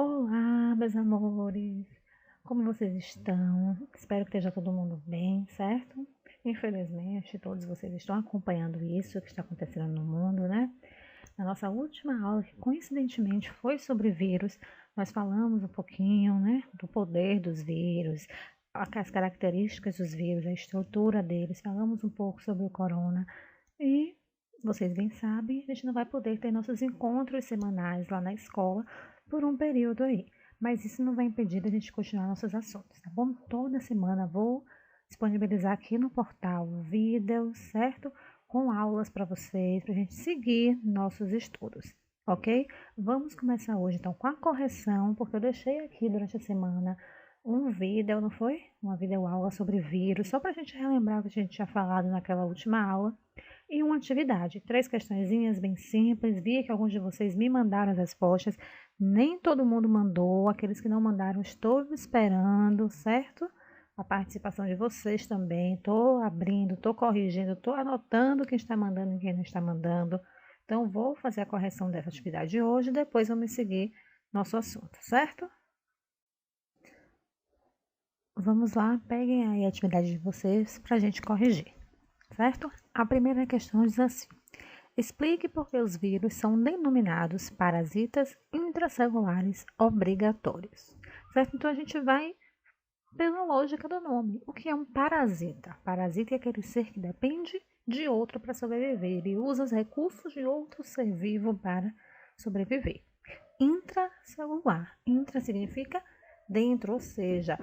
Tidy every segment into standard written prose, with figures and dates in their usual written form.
Olá, meus amores! Como vocês estão? Espero que esteja todo mundo bem, certo? Infelizmente, todos vocês estão acompanhando isso que está acontecendo no mundo, né? Na nossa última aula, que coincidentemente foi sobre vírus, nós falamos um pouquinho, né, do poder dos vírus, as características dos vírus, a estrutura deles, falamos um pouco sobre o corona e vocês bem sabem, a gente não vai poder ter nossos encontros semanais lá na escola por um período aí. Mas isso não vai impedir da gente continuar nossos assuntos, tá bom? Toda semana vou disponibilizar aqui no portal vídeos, certo? Com aulas para vocês, para a gente seguir nossos estudos, ok? Vamos começar hoje então com a correção, porque eu deixei aqui durante a semana um vídeo, não foi? Uma videoaula sobre vírus, só para a gente relembrar o que a gente tinha falado naquela última aula. E uma atividade, 3 questõezinhas bem simples. Vi que alguns de vocês me mandaram as respostas. Nem todo mundo mandou. Aqueles que não mandaram, estou esperando, certo? A participação de vocês também. Estou abrindo, estou corrigindo, estou anotando quem está mandando e quem não está mandando. Então, vou fazer a correção dessa atividade hoje. Depois vamos seguir nosso assunto, certo? Vamos lá, peguem aí a atividade de vocês para a gente corrigir, certo? A primeira questão diz assim: explique por que os vírus são denominados parasitas intracelulares obrigatórios. Certo? Então a gente vai pela lógica do nome. O que é um parasita? Parasita é aquele ser que depende de outro para sobreviver. Ele usa os recursos de outro ser vivo para sobreviver. Intracelular. Intra significa dentro, ou seja,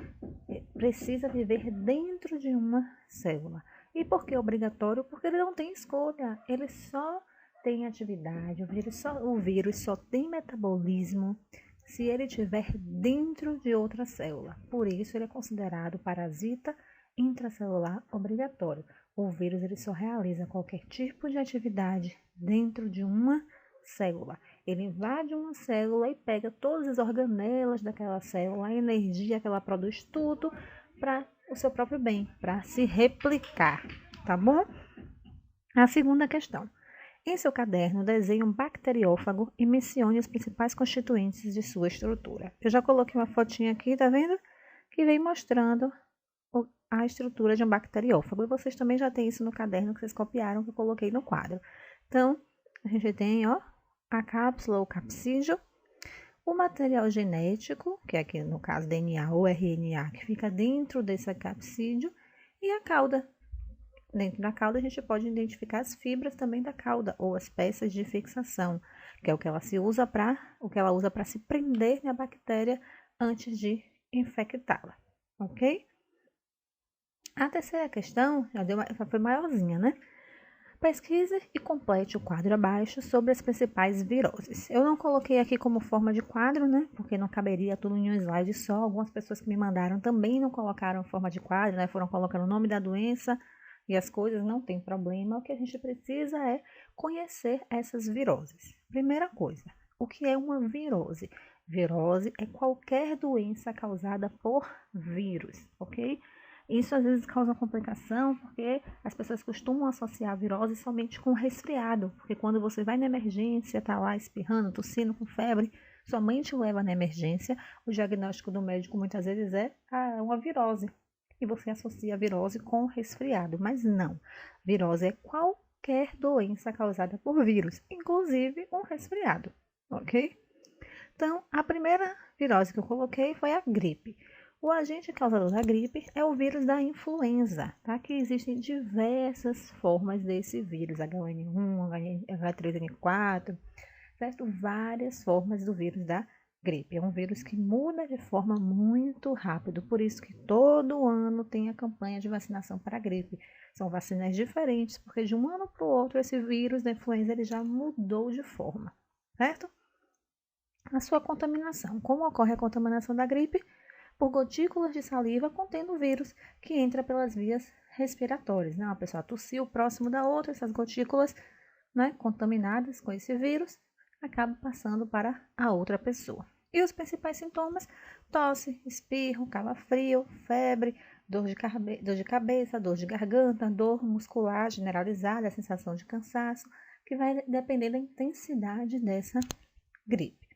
precisa viver dentro de uma célula. E por que obrigatório? Porque ele não tem escolha, ele só tem atividade, o vírus só tem metabolismo se ele estiver dentro de outra célula. Por isso ele é considerado parasita intracelular obrigatório. O vírus ele só realiza qualquer tipo de atividade dentro de uma célula. Ele invade uma célula e pega todas as organelas daquela célula, a energia que ela produz, tudo para o seu próprio bem, para se replicar, tá bom? A segunda questão. Em seu caderno, desenhe um bacteriófago e mencione os principais constituintes de sua estrutura. Eu já coloquei uma fotinha aqui, tá vendo? Que vem mostrando a estrutura de um bacteriófago. E vocês também já têm isso no caderno que vocês copiaram, que eu coloquei no quadro. Então, a gente tem, ó, a cápsula ou capsídeo, o material genético, que é aqui no caso DNA ou RNA, que fica dentro desse capsídeo, e a cauda. Dentro da cauda a gente pode identificar as fibras também da cauda ou as peças de fixação, que é o que ela usa para se prender na bactéria antes de infectá-la, ok? A terceira questão já foi maiorzinha, né? Pesquise e complete o quadro abaixo sobre as principais viroses. Eu não coloquei aqui como forma de quadro, né? Porque não caberia tudo em um slide só. Algumas pessoas que me mandaram também não colocaram forma de quadro, né? Foram colocando o nome da doença e as coisas, não tem problema. O que a gente precisa é conhecer essas viroses. Primeira coisa, o que é uma virose? Virose é qualquer doença causada por vírus, ok? Isso às vezes causa complicação, porque as pessoas costumam associar a virose somente com resfriado, porque quando você vai na emergência, tá lá espirrando, tossindo, com febre, sua mãe te leva na emergência, o diagnóstico do médico muitas vezes é uma virose, e você associa a virose com resfriado, mas não. Virose é qualquer doença causada por vírus, inclusive um resfriado, ok? Então, a primeira virose que eu coloquei foi a gripe. O agente causador da gripe é o vírus da influenza, tá? Que existem diversas formas desse vírus, H1N1, H3N4, certo? Várias formas do vírus da gripe. É um vírus que muda de forma muito rápido, por isso que todo ano tem a campanha de vacinação para a gripe. São vacinas diferentes, porque de um ano para o outro esse vírus da influenza ele já mudou de forma, certo? A sua contaminação. Como ocorre a contaminação da gripe? Por gotículas de saliva contendo o vírus que entra pelas vias respiratórias. Né? Uma pessoa tossiu próximo da outra, essas gotículas, né, contaminadas com esse vírus acabam passando para a outra pessoa. E os principais sintomas: tosse, espirro, calafrio, febre, dor de cabeça, dor de garganta, dor muscular generalizada, a sensação de cansaço, que vai depender da intensidade dessa gripe.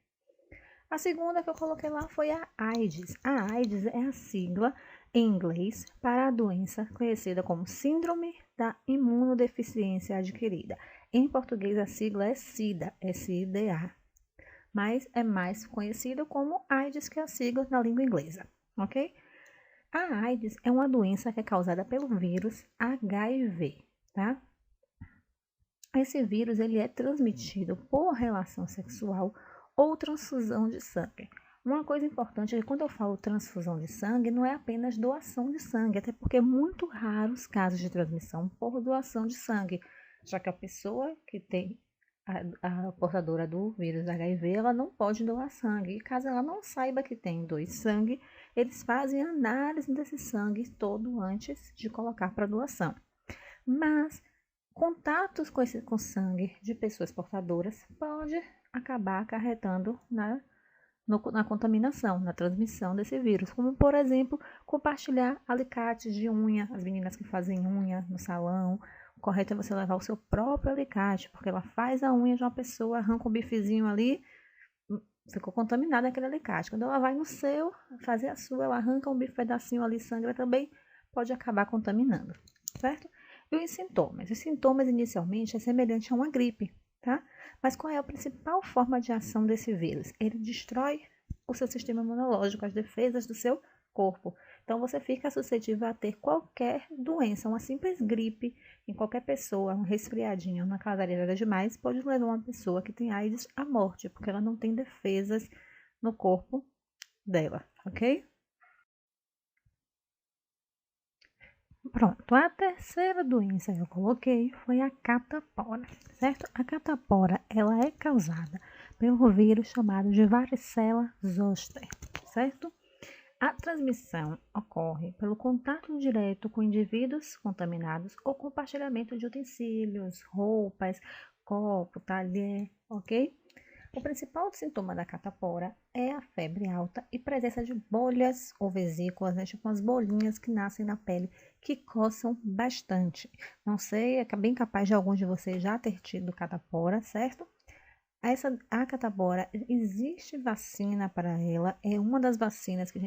A segunda que eu coloquei lá foi a AIDS. A AIDS é a sigla em inglês para a doença conhecida como Síndrome da Imunodeficiência Adquirida. Em português, a sigla é SIDA, S-I-D-A, mas é mais conhecido como AIDS, que é a sigla na língua inglesa, ok? A AIDS é uma doença que é causada pelo vírus HIV, tá? Esse vírus ele é transmitido por relação sexual ou transfusão de sangue. Uma coisa importante é que quando eu falo transfusão de sangue, não é apenas doação de sangue, até porque é muito raro os casos de transmissão por doação de sangue, já que a pessoa que tem a portadora do vírus HIV, ela não pode doar sangue. E caso ela não saiba que tem dois sangue, eles fazem análise desse sangue todo antes de colocar para doação. Mas contatos com sangue de pessoas portadoras pode acabar acarretando na contaminação, na transmissão desse vírus, como por exemplo, compartilhar alicates de unha, as meninas que fazem unha no salão, o correto é você levar o seu próprio alicate, porque ela faz a unha de uma pessoa, arranca um bifezinho ali, ficou contaminado aquele alicate. Quando ela vai no seu, fazer a sua, ela arranca um pedacinho ali, sangra também, pode acabar contaminando, certo? E os sintomas? Os sintomas inicialmente é semelhante a uma gripe, tá? Mas qual é a principal forma de ação desse vírus? Ele destrói o seu sistema imunológico, as defesas do seu corpo. Então você fica suscetível a ter qualquer doença, uma simples gripe em qualquer pessoa, um resfriadinho, uma casareira demais, pode levar uma pessoa que tem AIDS à morte, porque ela não tem defesas no corpo dela, ok? Pronto, a terceira doença que eu coloquei foi a catapora, certo? A catapora, ela é causada pelo vírus chamado de varicela zoster, certo? A transmissão ocorre pelo contato direto com indivíduos contaminados ou compartilhamento de utensílios, roupas, copo, talher, ok? O principal sintoma da catapora é a febre alta e presença de bolhas ou vesículas, né, tipo umas bolinhas que nascem na pele, que coçam bastante. Não sei, é bem capaz de alguns de vocês já ter tido catapora, certo? A catapora, existe vacina para ela, é uma das vacinas que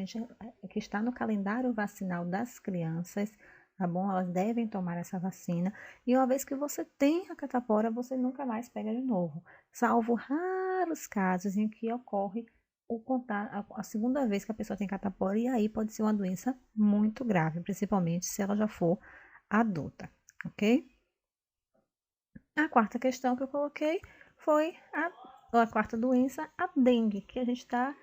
está no calendário vacinal das crianças, tá bom? Elas devem tomar essa vacina. E uma vez que você tem a catapora, você nunca mais pega de novo, salvo raros casos em que ocorre o contato, a segunda vez que a pessoa tem catapora, e aí pode ser uma doença muito grave, principalmente se ela já for adulta, ok? A quarta questão que eu coloquei foi a quarta doença, a dengue, que a gente está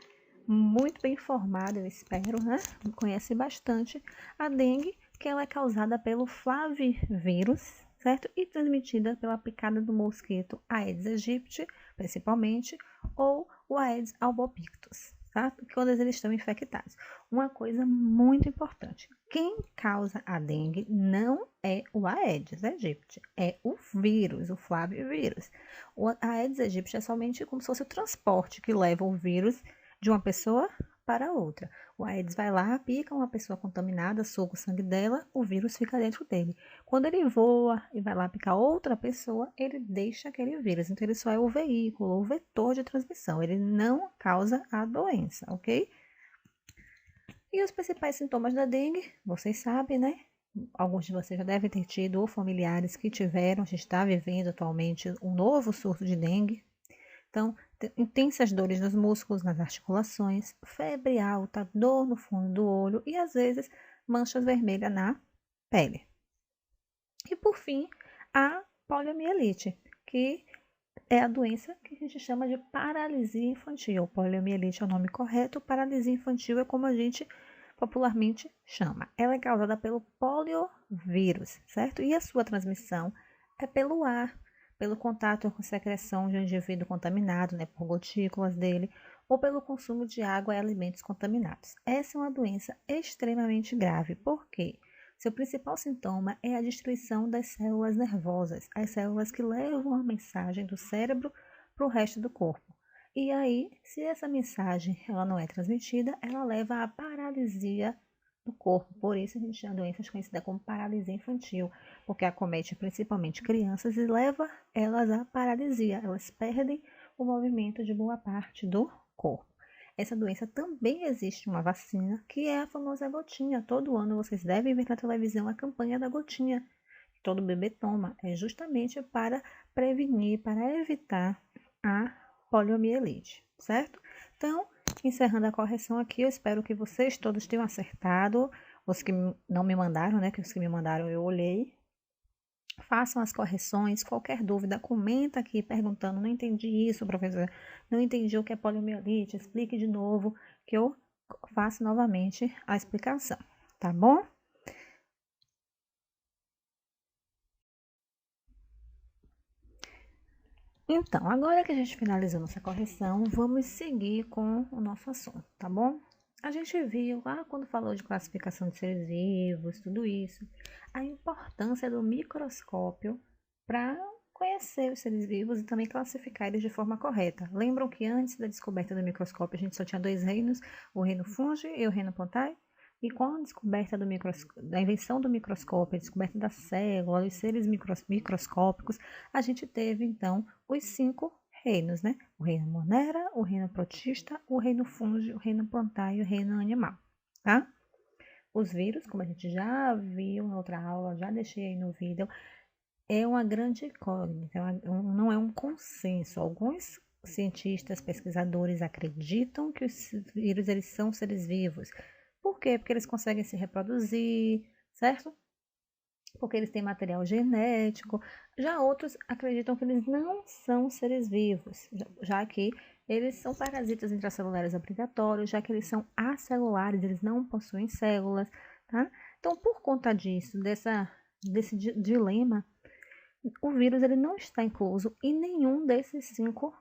muito bem informado, eu espero, né? Conhece bastante a dengue, que ela é causada pelo flavivírus, certo? E transmitida pela picada do mosquito Aedes aegypti, principalmente, ou o Aedes albopictus, tá? Quando eles estão infectados. Uma coisa muito importante, quem causa a dengue não é o Aedes aegypti, é o vírus, o flavivírus. O Aedes aegypti é somente como se fosse o transporte que leva o vírus de uma pessoa para outra. O Aedes vai lá, pica uma pessoa contaminada, suga o sangue dela, o vírus fica dentro dele. Quando ele voa e vai lá picar outra pessoa, ele deixa aquele vírus. Então, ele só é o veículo, o vetor de transmissão. Ele não causa a doença, ok? E os principais sintomas da dengue, vocês sabem, né? Alguns de vocês já devem ter tido ou familiares que tiveram. A gente está vivendo atualmente um novo surto de dengue. Então, intensas dores nos músculos, nas articulações, febre alta, dor no fundo do olho e, às vezes, manchas vermelhas na pele. E, por fim, a poliomielite, que é a doença que a gente chama de paralisia infantil. Poliomielite é o nome correto, paralisia infantil é como a gente popularmente chama. Ela é causada pelo poliovírus, certo? E a sua transmissão é pelo ar, pelo contato com secreção de um indivíduo contaminado, né, por gotículas dele, ou pelo consumo de água e alimentos contaminados. Essa é uma doença extremamente grave. Por quê? Seu principal sintoma é a destruição das células nervosas, as células que levam a mensagem do cérebro para o resto do corpo. E aí, se essa mensagem ela não é transmitida, ela leva à paralisia do corpo. Por isso a gente chama doenças conhecidas como paralisia infantil, porque acomete principalmente crianças e leva elas à paralisia. Elas perdem o movimento de boa parte do corpo. essa doença também existe uma vacina, que é a famosa gotinha. Todo ano vocês devem ver na televisão a campanha da gotinha, que todo bebê toma. É justamente para prevenir, para evitar a poliomielite, certo? Então, encerrando a correção aqui, eu espero que vocês todos tenham acertado. Os que não me mandaram, né? Que os que me mandaram eu olhei. Façam as correções. Qualquer dúvida, comenta aqui perguntando: não entendi isso, professor. Não entendi o que é poliomielite. Explique de novo, que eu faço novamente a explicação. Tá bom? Então, agora que a gente finalizou nossa correção, vamos seguir com o nosso assunto, tá bom? A gente viu lá quando falou de classificação de seres vivos, tudo isso, a importância do microscópio para conhecer os seres vivos e também classificar eles de forma correta. Lembram que antes da descoberta do microscópio a gente só tinha dois reinos, o reino Fungi e o reino Pontai? E com a descoberta da invenção do microscópio, a descoberta da célula, os seres microscópicos, a gente teve então os 5 reinos, né? O reino Monera, o reino Protista, o reino Fungi, o reino Plantar e o reino Animal, tá? Os vírus, como a gente já viu na outra aula, já deixei aí no vídeo, é uma grande incógnita, não é um consenso. Alguns cientistas, pesquisadores acreditam que os vírus eles são seres vivos. Por quê? Porque eles conseguem se reproduzir, certo? Porque eles têm material genético. Já outros acreditam que eles não são seres vivos, já que eles são parasitas intracelulares obrigatórios, já que eles são acelulares, eles não possuem células, tá? Então, por conta disso, desse dilema, o vírus ele não está incluso em nenhum desses 5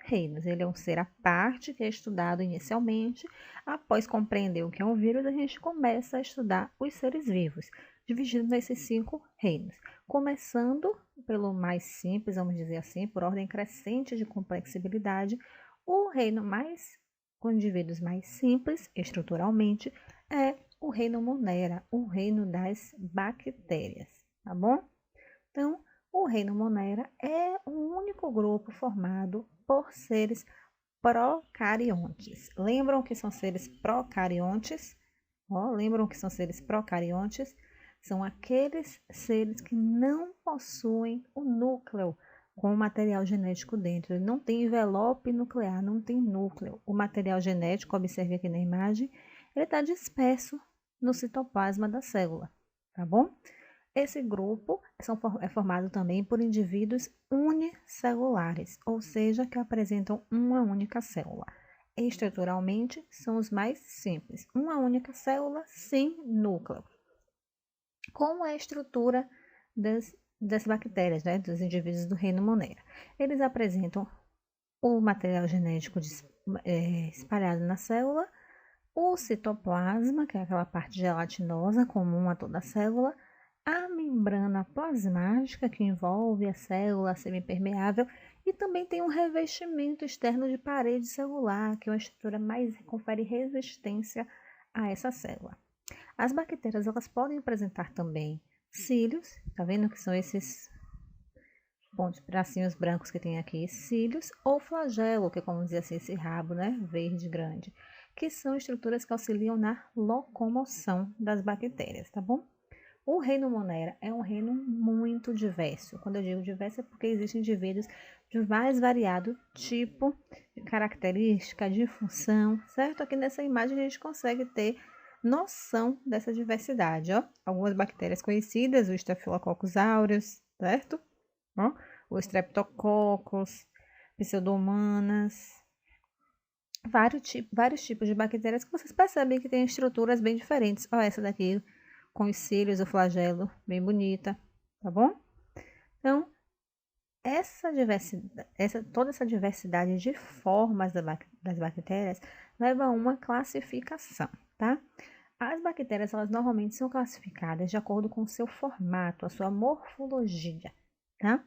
reinos. Ele é um ser à parte que é estudado inicialmente. Após compreender o que é um vírus, a gente começa a estudar os seres vivos, dividindo nesses 5 reinos. Começando pelo mais simples, vamos dizer assim, por ordem crescente de complexibilidade, o reino mais, com indivíduos mais simples estruturalmente, é o reino Monera, o reino das bactérias, tá bom? Então, o reino Monera é o único grupo formado por seres procariontes. Lembram que são seres procariontes? Lembram que são seres procariontes? São aqueles seres que não possuem o núcleo com o material genético dentro. Ele não tem envelope nuclear, não tem núcleo. O material genético, observe aqui na imagem, ele está disperso no citoplasma da célula, tá bom? Esse grupo é formado também por indivíduos unicelulares, ou seja, que apresentam uma única célula. Estruturalmente, são os mais simples, uma única célula sem núcleo. Como é a estrutura das bactérias, né, dos indivíduos do reino Monera? Eles apresentam o material genético espalhado na célula, o citoplasma, que é aquela parte gelatinosa comum a toda a célula, a membrana plasmática, que envolve a célula semipermeável, e também tem um revestimento externo de parede celular, que é uma estrutura mais confere resistência a essa célula. As bactérias elas podem apresentar também cílios, tá vendo que são esses pontos, bracinhos brancos que tem aqui, cílios, ou flagelo, que é como dizer assim, esse rabo, né, verde grande, que são estruturas que auxiliam na locomoção das bactérias, tá bom? O reino Monera é um reino muito diverso. Quando eu digo diverso é porque existem indivíduos de mais variado tipo de característica, de função, certo? Aqui nessa imagem a gente consegue ter noção dessa diversidade, ó. Algumas bactérias conhecidas, o Staphylococcus aureus, certo? Ó, o Streptococcus, Pseudomonas, vários tipos de bactérias que vocês percebem que têm estruturas bem diferentes. Ó, essa daqui com os cílios, o flagelo, bem bonita, tá bom? Então, toda essa diversidade de formas das bactérias leva a uma classificação, tá? As bactérias, elas normalmente são classificadas de acordo com o seu formato, a sua morfologia, tá?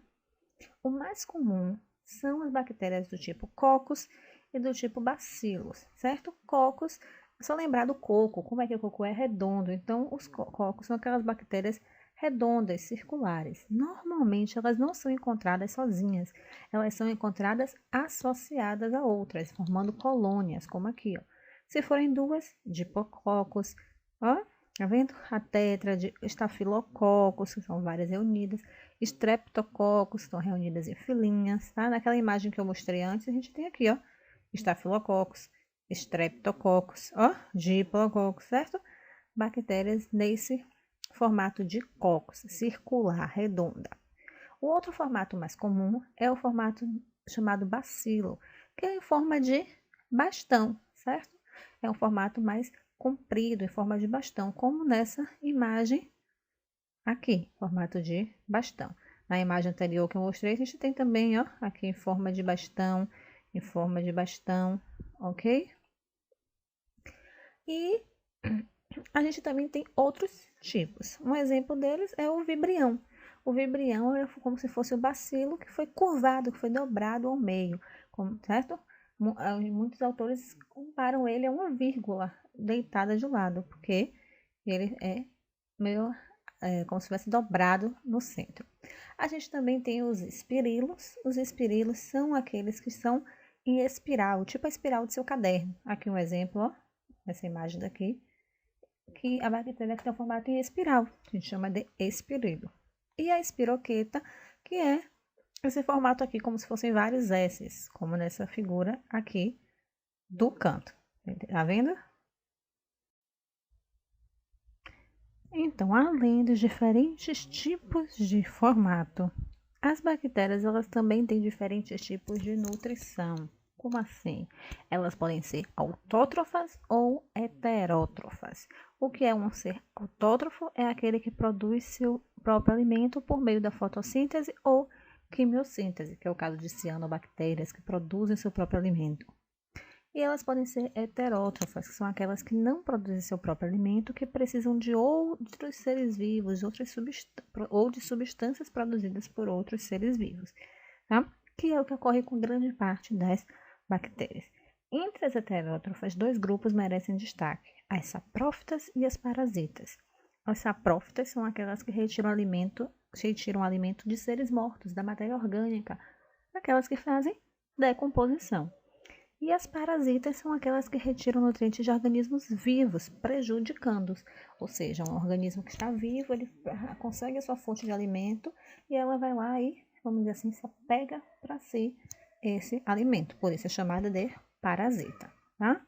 O mais comum são as bactérias do tipo Coccus e do tipo Bacillus, certo? Coccus, é só lembrar do coco, como é que o coco é redondo. Então, os cocos são aquelas bactérias redondas, circulares. Normalmente, elas não são encontradas sozinhas, elas são encontradas associadas a outras, formando colônias, como aqui, ó. Se forem duas, Diplococos, ó, tá vendo? A tétrade, Staphylococcus, que são várias reunidas, Streptococcus, que estão reunidas em filinhas, tá? Naquela imagem que eu mostrei antes, a gente tem aqui, ó, Staphylococcus, Streptococcus, ó, Diplococos, certo? Bactérias nesse formato de cocos, circular, redonda. O outro formato mais comum é o formato chamado bacilo, que é em forma de bastão, certo? É um formato mais comprido, em forma de bastão, como nessa imagem aqui, formato de bastão. Na imagem anterior que eu mostrei, a gente tem também, ó, aqui em forma de bastão, ok? E a gente também tem outros tipos. Um exemplo deles é o vibrião. O vibrião é como se fosse o bacilo que foi curvado, que foi dobrado ao meio, certo? Muitos autores comparam ele a uma vírgula deitada de lado, porque ele é meio como se tivesse dobrado no centro. A gente também tem os espirilos. Os espirilos são aqueles que são em espiral, tipo a espiral do seu caderno. Aqui um exemplo, ó, nessa imagem daqui, que a bactéria tem um formato em espiral, a gente chama de espirilo. E a espiroqueta, que é esse formato aqui, como se fossem vários S's, como nessa figura aqui do canto. Tá vendo? Então, além dos diferentes tipos de formato, as bactérias elas também têm diferentes tipos de nutrição. Como assim? Elas podem ser autótrofas ou heterótrofas. O que é um ser autótrofo? É aquele que produz seu próprio alimento por meio da fotossíntese ou quimiossíntese, que é o caso de cianobactérias que produzem seu próprio alimento. E elas podem ser heterótrofas, que são aquelas que não produzem seu próprio alimento, que precisam de outros seres vivos, ou de substâncias produzidas por outros seres vivos, tá? Que é o que ocorre com grande parte das bactérias. Entre as heterótrofas, dois grupos merecem destaque: as saprófitas e as parasitas. As saprófitas são aquelas que retiram alimento de seres mortos, da matéria orgânica, aquelas que fazem decomposição. E as parasitas são aquelas que retiram nutrientes de organismos vivos, prejudicando-os. Ou seja, um organismo que está vivo, ele consegue a sua fonte de alimento e ela vai lá e, vamos dizer assim, se apega para si esse alimento. Por isso é chamada de parasita, tá?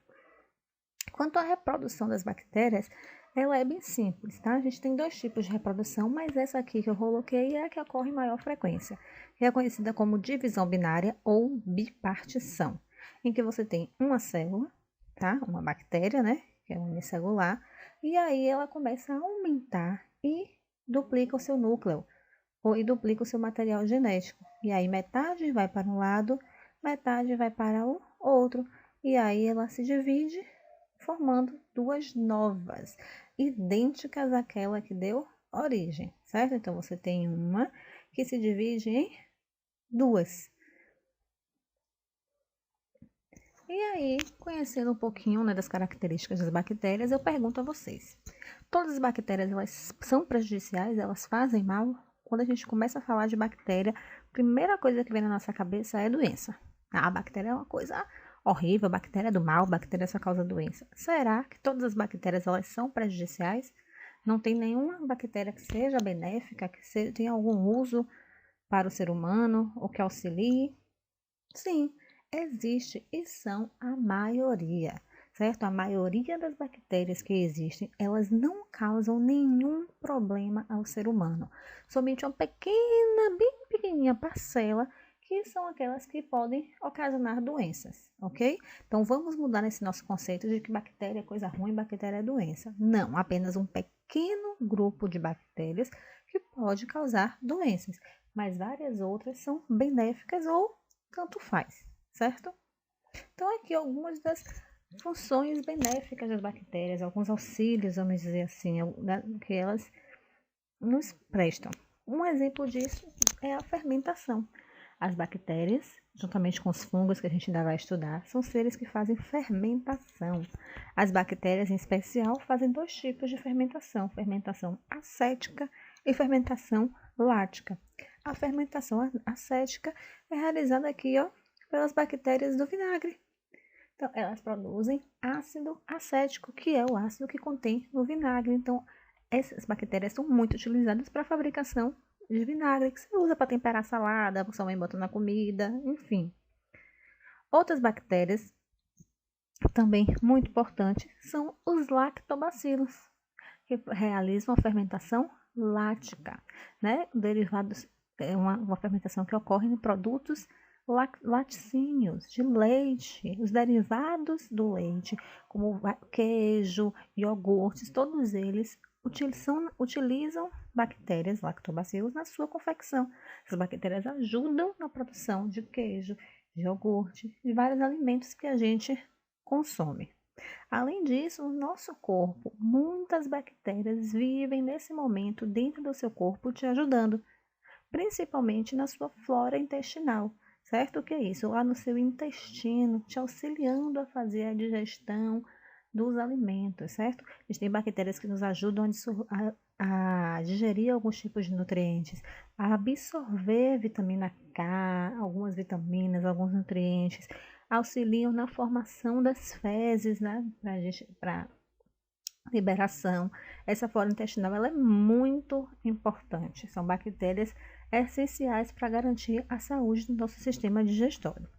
Quanto à reprodução das bactérias, ela é bem simples, tá? A gente tem dois tipos de reprodução, mas essa aqui que eu coloquei é a que ocorre em maior frequência, que é conhecida como divisão binária ou bipartição, em que você tem uma célula, tá? Uma bactéria, né? Que é unicelular, e aí ela começa a aumentar e duplica o seu núcleo, e duplica o seu material genético. E aí metade vai para um lado, metade vai para o outro, e aí ela se divide, formando duas novas, idênticas àquela que deu origem, certo? Então, você tem uma que se divide em duas. E aí, conhecendo um pouquinho, né, das características das bactérias, eu pergunto a vocês: todas as bactérias elas são prejudiciais? Elas fazem mal? Quando a gente começa a falar de bactéria, a primeira coisa que vem na nossa cabeça é doença. A bactéria é uma coisa horrível, bactéria do mal, bactéria só causa doença. Será que todas as bactérias elas são prejudiciais? Não tem nenhuma bactéria que seja benéfica, que tenha algum uso para o ser humano ou que auxilie? Sim, existe e são a maioria, certo? A maioria das bactérias que existem, elas não causam nenhum problema ao ser humano. Somente uma pequena, bem pequenininha parcela que são aquelas que podem ocasionar doenças, ok? Então, vamos mudar esse nosso conceito de que bactéria é coisa ruim, bactéria é doença. Não, apenas um pequeno grupo de bactérias que pode causar doenças, mas várias outras são benéficas ou tanto faz, certo? Então, aqui algumas das funções benéficas das bactérias, alguns auxílios, vamos dizer assim, que elas nos prestam. Um exemplo disso é a fermentação. As bactérias, juntamente com os fungos que a gente ainda vai estudar, são seres que fazem fermentação. As bactérias, em especial, fazem dois tipos de fermentação: fermentação acética e fermentação lática. A fermentação acética é realizada aqui, ó, pelas bactérias do vinagre. Então, elas produzem ácido acético, que é o ácido que contém no vinagre. Então, essas bactérias são muito utilizadas para a fabricação de vinagre, que você usa para temperar salada, sua mãe bota na comida, enfim. Outras bactérias, também muito importantes, são os lactobacilos, que realizam a fermentação lática, né? Derivados, é uma fermentação que ocorre em produtos laticínios, de leite, os derivados do leite, como queijo, iogurtes, todos eles utilizam bactérias, lactobacilos, na sua confecção. Essas bactérias ajudam na produção de queijo, de iogurte, de vários alimentos que a gente consome. Além disso, no nosso corpo, muitas bactérias vivem nesse momento dentro do seu corpo te ajudando, principalmente na sua flora intestinal, certo? O que é isso? Lá no seu intestino, te auxiliando a fazer a digestão dos alimentos, certo? A gente tem bactérias que nos ajudam a digerir alguns tipos de nutrientes, a absorver vitamina K, algumas vitaminas, alguns nutrientes, auxiliam na formação das fezes, né, para liberação. Essa flora intestinal ela é muito importante. São bactérias essenciais para garantir a saúde do nosso sistema digestório.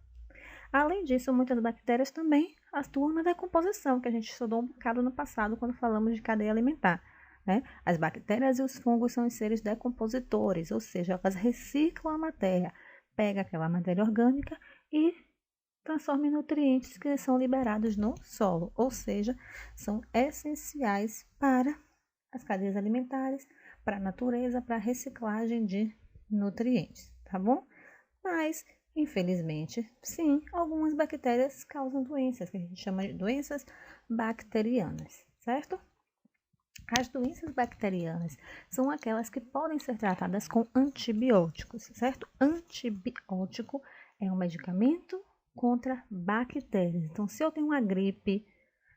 Além disso, muitas bactérias também atuam na decomposição, que a gente estudou um bocado no passado quando falamos de cadeia alimentar. Né? As bactérias e os fungos são os seres decompositores, ou seja, elas reciclam a matéria, pegam aquela matéria orgânica e transforma em nutrientes que são liberados no solo, ou seja, são essenciais para as cadeias alimentares, para a natureza, para a reciclagem de nutrientes, tá bom? Mas, infelizmente, sim, algumas bactérias causam doenças, que a gente chama de doenças bacterianas, certo? As doenças bacterianas são aquelas que podem ser tratadas com antibióticos, certo? Antibiótico é um medicamento contra bactérias. Então, se eu tenho uma gripe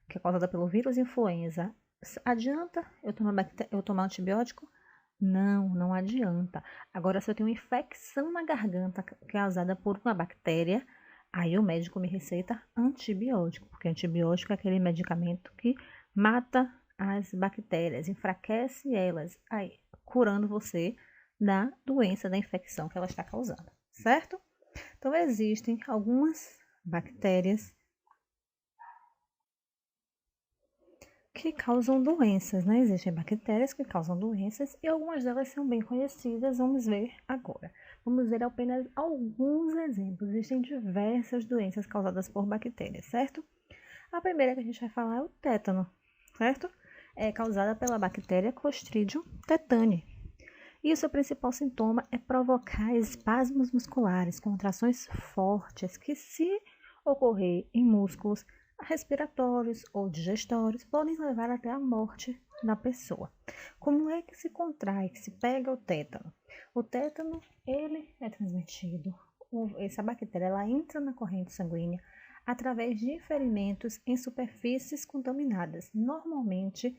que é causada pelo vírus influenza, adianta eu tomar antibiótico? Não, não adianta. Agora, se eu tenho uma infecção na garganta causada por uma bactéria, aí o médico me receita antibiótico, porque antibiótico é aquele medicamento que mata as bactérias, enfraquece elas, aí curando você da doença, da infecção que ela está causando, certo? Então, existem algumas bactérias que causam doenças, né? Existem bactérias que causam doenças e algumas delas são bem conhecidas. Vamos ver agora. Vamos ver apenas alguns exemplos. Existem diversas doenças causadas por bactérias, certo? A primeira que a gente vai falar é o tétano, certo? É causada pela bactéria Clostridium tetani. E o seu principal sintoma é provocar espasmos musculares, contrações fortes que, se ocorrer em músculos respiratórios ou digestórios, podem levar até a morte da pessoa. Como é que se contrai, que se pega o tétano? O tétano, ele é transmitido, essa bactéria, ela entra na corrente sanguínea através de ferimentos em superfícies contaminadas, normalmente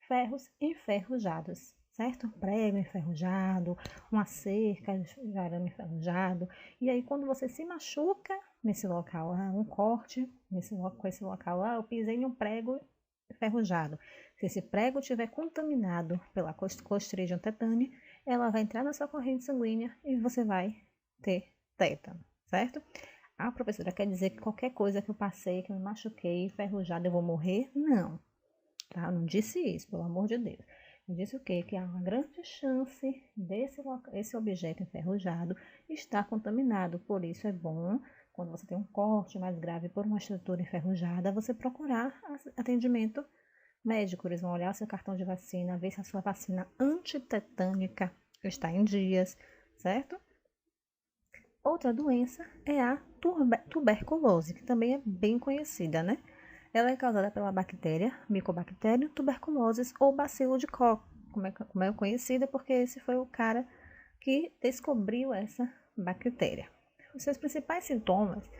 ferros enferrujados, certo? Um prego enferrujado, uma cerca de arame enferrujado. E aí, quando você se machuca nesse local, um corte com esse local, eu pisei em um prego enferrujado. Se esse prego estiver contaminado pela Clostridium tetani, ela vai entrar na sua corrente sanguínea e você vai ter tétano, certo? A professora quer dizer que qualquer coisa que eu passei, que eu me machuquei, enferrujado, eu vou morrer? Não, tá? Eu não disse isso, pelo amor de Deus. Eu disse o quê? Que há uma grande chance esse objeto enferrujado estar contaminado. Por isso é bom, quando você tem um corte mais grave por uma estrutura enferrujada, você procurar atendimento médico. Eles vão olhar o seu cartão de vacina, ver se a sua vacina antitetânica está em dias, certo? Outra doença é a tuberculose, que também é bem conhecida, né? Ela é causada pela bactéria, Mycobacterium tuberculosis ou bacilo de Koch, como é conhecida, porque esse foi o cara que descobriu essa bactéria. Os seus principais sintomas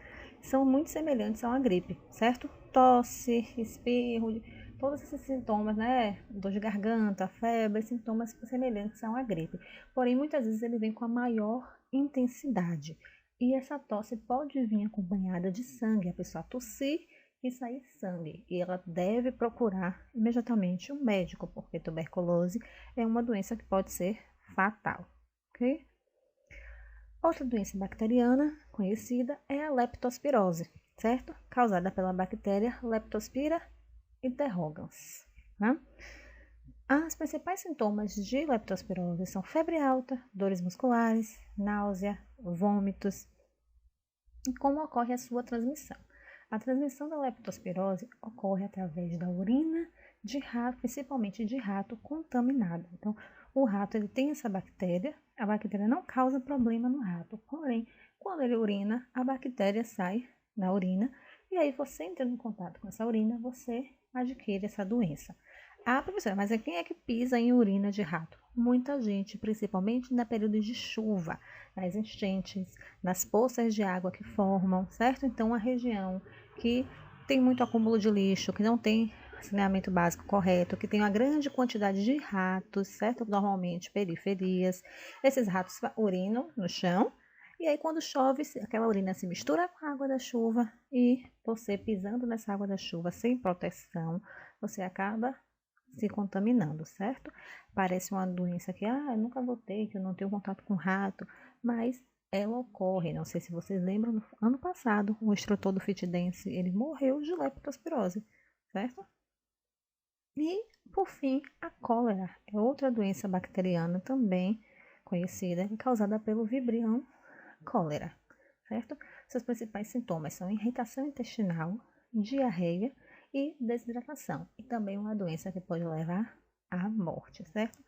são muito semelhantes a uma gripe, certo? Tosse, espirro, Todos esses sintomas, né? Dor de garganta, febre, sintomas semelhantes a uma gripe. Porém, muitas vezes ele vem com a maior intensidade. E essa tosse pode vir acompanhada de sangue, a pessoa tossir e sair sangue. E ela deve procurar imediatamente um médico, porque tuberculose é uma doença que pode ser fatal, ok? Outra doença bacteriana conhecida é a leptospirose, certo? Causada pela bactéria Leptospira interrogans. Né? Os principais sintomas de leptospirose são febre alta, dores musculares, náusea, vômitos. E como ocorre a sua transmissão? A transmissão da leptospirose ocorre através da urina de rato, principalmente de rato contaminado. Então, o rato ele tem essa bactéria, a bactéria não causa problema no rato, porém, quando ele urina, a bactéria sai na urina, e aí você entrando em contato com essa urina, você adquire essa doença. Professora, mas quem é que pisa em urina de rato? Muita gente, principalmente na período de chuva, nas enchentes, nas poças de água que formam, certo? Então, a região que tem muito acúmulo de lixo, que não tem saneamento básico correto, que tem uma grande quantidade de ratos, certo? Normalmente periferias. Esses ratos urinam no chão, e aí quando chove, aquela urina se mistura com a água da chuva, e você pisando nessa água da chuva sem proteção, você acaba se contaminando, certo? Parece uma doença que, eu nunca vou ter, que eu não tenho contato com rato, mas ela ocorre. Não sei se vocês lembram, no ano passado, o instrutor do Fit Dance, ele morreu de leptospirose, certo? E, por fim, a cólera é outra doença bacteriana também conhecida, causada pelo Vibrio cólera, certo? Seus principais sintomas são irritação intestinal, diarreia e desidratação. E também uma doença que pode levar à morte, certo?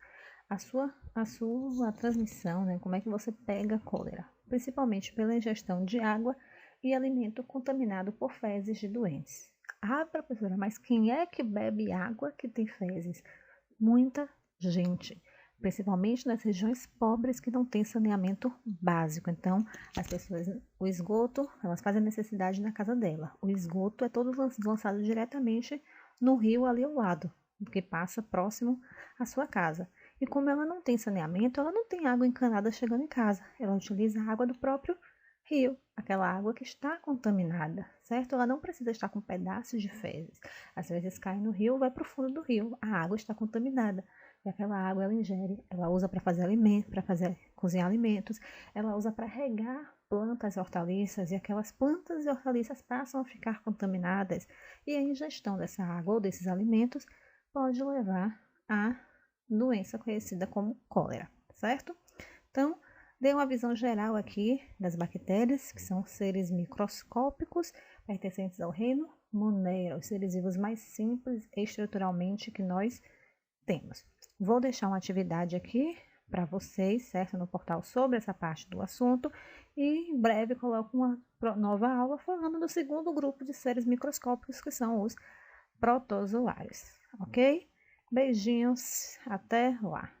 A sua transmissão, né? Como é que você pega a cólera? Principalmente pela ingestão de água e alimento contaminado por fezes de doentes. Professora, mas quem é que bebe água que tem fezes? Muita gente, principalmente nas regiões pobres que não tem saneamento básico. Então, as pessoas, o esgoto, elas fazem a necessidade na casa dela. O esgoto é todo lançado diretamente no rio ali ao lado, que passa próximo à sua casa. E como ela não tem saneamento, ela não tem água encanada chegando em casa. Ela utiliza a água do próprio rio, aquela água que está contaminada, certo? Ela não precisa estar com pedaços de fezes. Às vezes cai no rio, vai para o fundo do rio, a água está contaminada. E aquela água ela ingere, ela usa para fazer alimento, para cozinhar alimentos, ela usa para regar plantas e hortaliças, e aquelas plantas e hortaliças passam a ficar contaminadas, e a ingestão dessa água ou desses alimentos pode levar a doença conhecida como cólera, certo? Então, dei uma visão geral aqui das bactérias, que são seres microscópicos pertencentes ao reino Monera, os seres vivos mais simples estruturalmente que nós temos. Vou deixar uma atividade aqui para vocês, certo? No portal sobre essa parte do assunto, e em breve coloco uma nova aula falando do segundo grupo de seres microscópicos, que são os protozoários, ok? Beijinhos, até lá!